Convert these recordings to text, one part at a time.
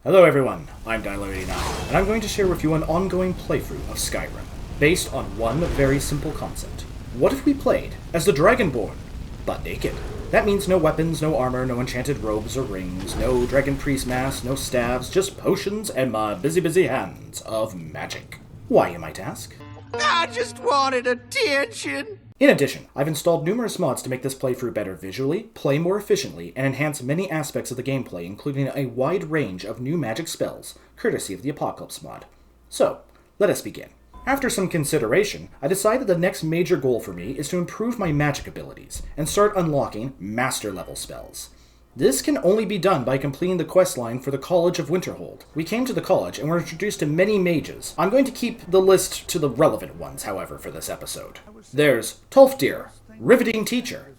Hello everyone, I'm Dilo, and I'm going to share with you an ongoing playthrough of Skyrim, based on one very simple concept. What if we played as the Dragonborn, but naked? That means no weapons, no armor, no enchanted robes or rings, no dragon priest mask, no staves, just potions and my busy hands of magic. Why, you might ask? I just wanted attention! In addition, I've installed numerous mods to make this playthrough better visually, play more efficiently, and enhance many aspects of the gameplay, including a wide range of new magic spells, courtesy of the Apocalypse mod. So, let us begin. After some consideration, I decided the next major goal for me is to improve my magic abilities, and start unlocking master-level spells. This can only be done by completing the questline for the College of Winterhold. We came to the college and were introduced to many mages. I'm going to keep the list to the relevant ones, however, for this episode. There's Tolfdir, Riveting Teacher,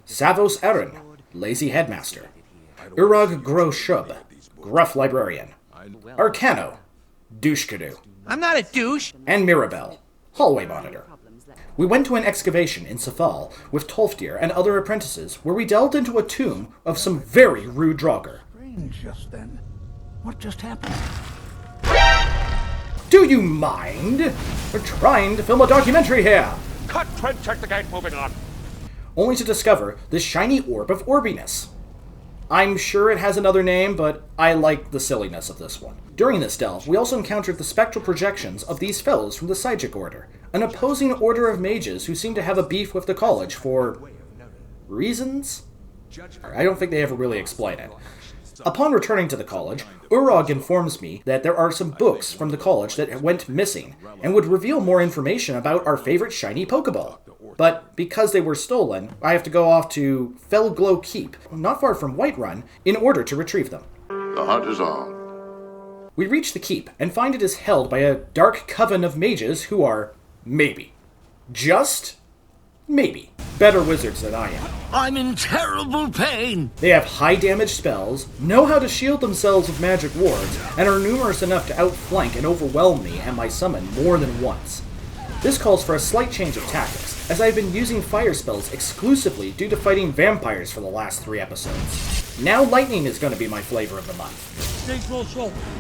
Savos Erin, Lazy Headmaster, Urag Groshub, Gruff Librarian, Arcano, Douchekadu, I'm not a douche! and Mirabelle, Hallway Monitor. We went to an excavation in Sefal with Tolfdir and other apprentices where we delved into a tomb of some very rude Draugr. Just then. What just happened? Do you mind? We're trying to film a documentary here! Cut, Trent, check the gate, moving on. Only to discover this shiny orb of orbiness. I'm sure it has another name, but I like the silliness of this one. During this delve, we also encountered the spectral projections of these fellows from the Psychic Order, an opposing order of mages who seem to have a beef with the college for reasons? I don't think they ever really explain it. Upon returning to the college, Urag informs me that there are some books from the college that went missing, and would reveal more information about our favorite shiny Pokeball. But because they were stolen, I have to go off to Fel Glow Keep, not far from Whiterun, in order to retrieve them. The hunt is on. We reach the keep, and find it is held by a dark coven of mages who are, maybe, just maybe, better wizards than I am. I'm in terrible pain! They have high damage spells, know how to shield themselves with magic wards, and are numerous enough to outflank and overwhelm me and my summon more than once. This calls for a slight change of tactics, as I have been using fire spells exclusively due to fighting vampires for the last 3 episodes. Now lightning is going to be my flavor of the month.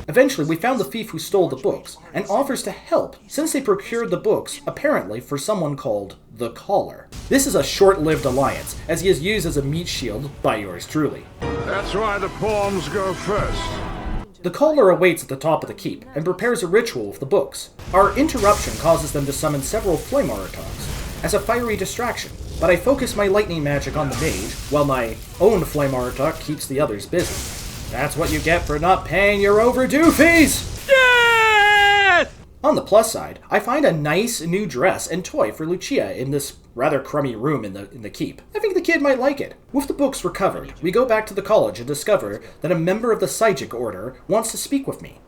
Eventually, we found the thief who stole the books, and offers to help, since they procured the books, apparently for someone called the Caller. This is a short-lived alliance, as he is used as a meat shield by yours truly. That's why the pawns go first. The Caller awaits at the top of the keep, and prepares a ritual with the books. Our interruption causes them to summon several flame Oratogs, as a fiery distraction, but I focus my lightning magic on the mage, while my own flame Orotog keeps the others busy. That's what you get for not paying your overdue fees! Death! On the plus side, I find a nice new dress and toy for Lucia in this rather crummy room in the keep. I think the kid might like it. With the books recovered, we go back to the college and discover that a member of the Psychic Order wants to speak with me.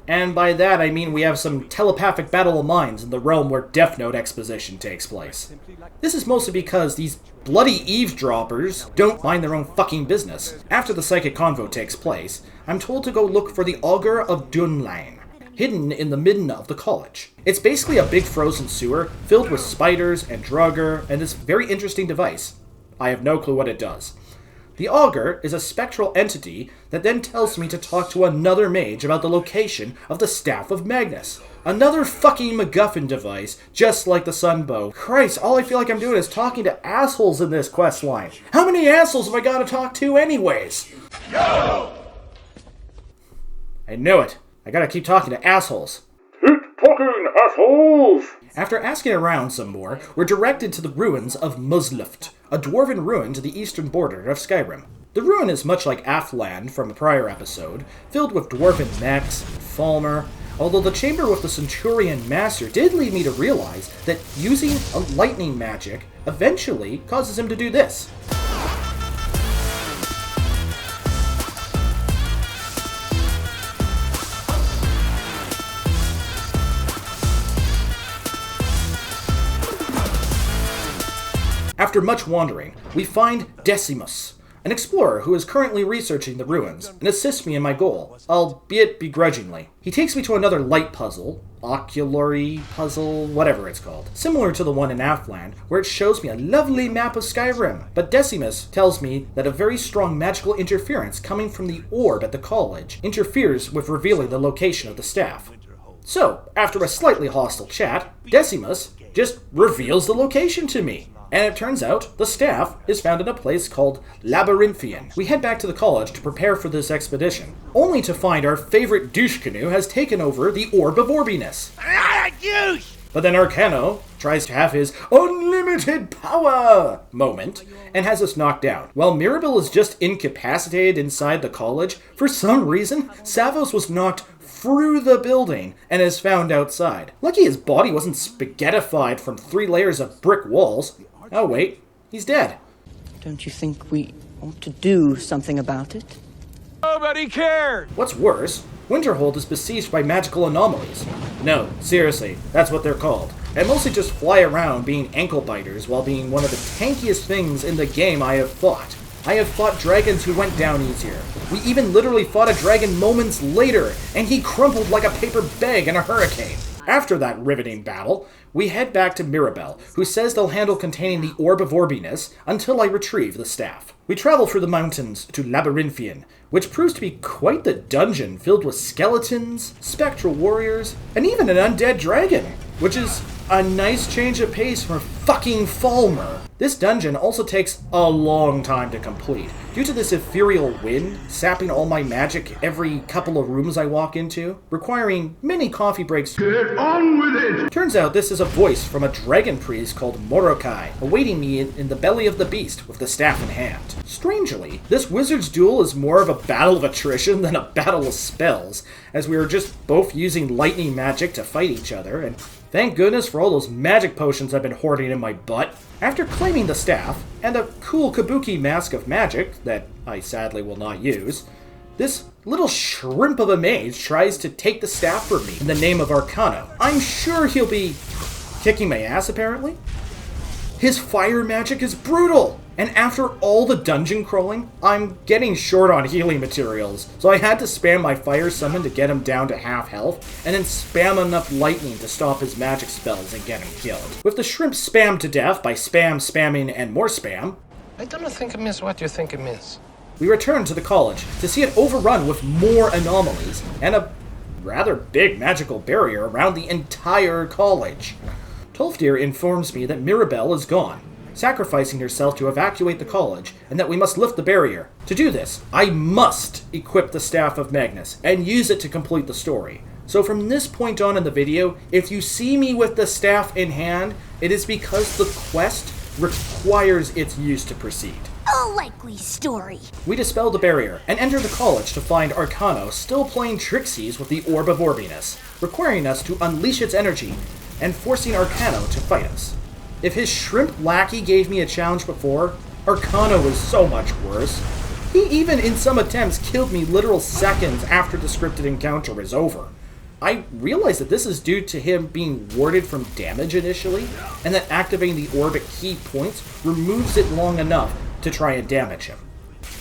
And by that I mean we have some telepathic battle of minds in the realm where Death Note exposition takes place. This is mostly because these bloody eavesdroppers don't mind their own fucking business. After the psychic convo takes place, I'm told to go look for the Augur of Dunlain, hidden in the midden of the college. It's basically a big frozen sewer filled with spiders and Draugr and this very interesting device. I have no clue what it does. The Augur is a spectral entity that then tells me to talk to another mage about the location of the Staff of Magnus. Another fucking MacGuffin device, just like the Sunbow. Christ, all I feel like I'm doing is talking to assholes in this quest line. How many assholes have I got to talk to anyways? Go! I knew it. I gotta keep talking to assholes. Keep talking, assholes! After asking around some more, we're directed to the ruins of Musluft, a dwarven ruin to the eastern border of Skyrim. The ruin is much like Athland from a prior episode, filled with dwarven mechs and Falmer, although the chamber with the Centurion Master did lead me to realize that using a lightning magic eventually causes him to do this. After much wandering, we find Decimus, an explorer who is currently researching the ruins, and assists me in my goal, albeit begrudgingly. He takes me to another light puzzle, oculary puzzle, whatever it's called. Similar to the one in Afland, where it shows me a lovely map of Skyrim. But Decimus tells me that a very strong magical interference coming from the orb at the college interferes with revealing the location of the staff. So, after a slightly hostile chat, Decimus just reveals the location to me. And it turns out the staff is found in a place called Labyrinthian. We head back to the college to prepare for this expedition, only to find our favorite douche canoe has taken over the Orb of Orbiness. But then Arcano tries to have his unlimited power moment and has us knocked down. While Mirabelle is just incapacitated inside the college, for some reason, Savos was knocked through the building and is found outside. Lucky his body wasn't spaghettified from 3 layers of brick walls. Oh wait, he's dead. Don't you think we ought to do something about it? Nobody cares! What's worse, Winterhold is besieged by magical anomalies. No, seriously, that's what they're called. And mostly just fly around being ankle biters while being one of the tankiest things in the game I have fought. I have fought dragons who went down easier. We even literally fought a dragon moments later, and he crumpled like a paper bag in a hurricane. After that riveting battle, we head back to Mirabelle, who says they'll handle containing the Orb of Orbiness until I retrieve the staff. We travel through the mountains to Labyrinthian, which proves to be quite the dungeon filled with skeletons, spectral warriors, and even an undead dragon, which is a nice change of pace from fucking Falmer. This dungeon also takes a long time to complete, due to this ethereal wind sapping all my magic every couple of rooms I walk into, requiring many coffee breaks. Get on with it! Turns out this is a voice from a dragon priest called Morokai, awaiting me in the belly of the beast with the staff in hand. Strangely, this wizard's duel is more of a battle of attrition than a battle of spells, as we are just both using lightning magic to fight each other, and thank goodness for all those magic potions I've been hoarding in my butt. After claiming the staff, and a cool kabuki mask of magic that I sadly will not use, this little shrimp of a mage tries to take the staff from me in the name of Arcano. I'm sure he'll be kicking my ass, apparently. His fire magic is brutal! And after all the dungeon crawling, I'm getting short on healing materials, so I had to spam my fire summon to get him down to half health, and then spam enough lightning to stop his magic spells and get him killed. With the shrimp spammed to death by spamming, and more spam, I don't think it means what you think it means. we return to the college to see it overrun with more anomalies and a rather big magical barrier around the entire college. Tolfdir informs me that Mirabelle is gone, sacrificing herself to evacuate the college, and that we must lift the barrier. To do this, I must equip the Staff of Magnus and use it to complete the story. So from this point on in the video, if you see me with the staff in hand, it is because the quest requires its use to proceed. A likely story. We dispel the barrier and enter the college to find Arcano still playing tricksies with the Orb of Orbiness, requiring us to unleash its energy and forcing Arcano to fight us. If his shrimp lackey gave me a challenge before, Arcano is so much worse. He even in some attempts killed me literal seconds after the scripted encounter is over. I realize that this is due to him being warded from damage initially, and that activating the orb at key points removes it long enough to try and damage him.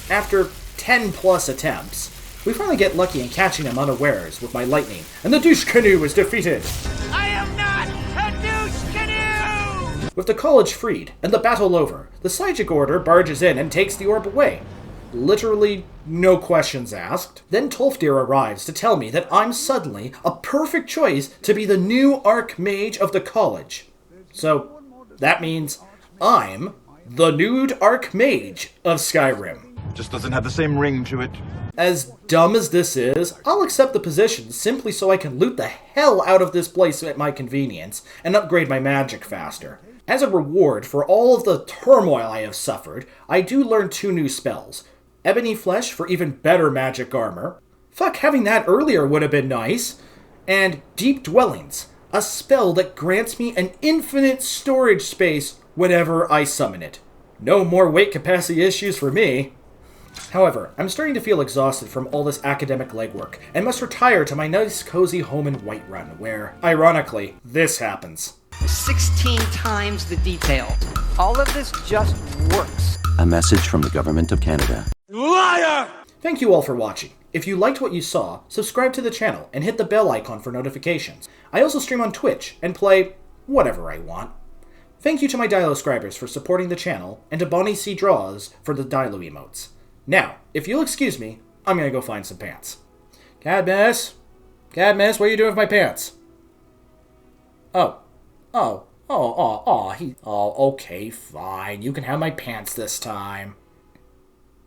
After 10 plus attempts, we finally get lucky in catching him unawares with my lightning, and the douche canoe is defeated! I am not a douche canoe! With the college freed and the battle over, the Psychic Order barges in and takes the orb away. Literally no questions asked. Then Tolfdir arrives to tell me that I'm suddenly a perfect choice to be the new Archmage of the college. So that means I'm the Nude Archmage of Skyrim. Just doesn't have the same ring to it. As dumb as this is, I'll accept the position simply so I can loot the hell out of this place at my convenience and upgrade my magic faster. As a reward for all of the turmoil I have suffered, I do learn 2 new spells. Ebony Flesh for even better magic armor. Fuck, having that earlier would have been nice. And Deep Dwellings, a spell that grants me an infinite storage space whenever I summon it. No more weight capacity issues for me. However, I'm starting to feel exhausted from all this academic legwork, and must retire to my nice cozy home in Whiterun, where, ironically, this happens. 16 times the detail. All of this just works. A message from the Government of Canada. Liar! Thank you all for watching. If you liked what you saw, subscribe to the channel and hit the bell icon for notifications. I also stream on Twitch and play whatever I want. Thank you to my Dilo subscribers for supporting the channel, and to Bonnie C. Draws for the Dilo emotes. Now, if you'll excuse me, I'm gonna go find some pants. Cadmus, what are you doing with my pants? Okay, fine. You can have my pants this time.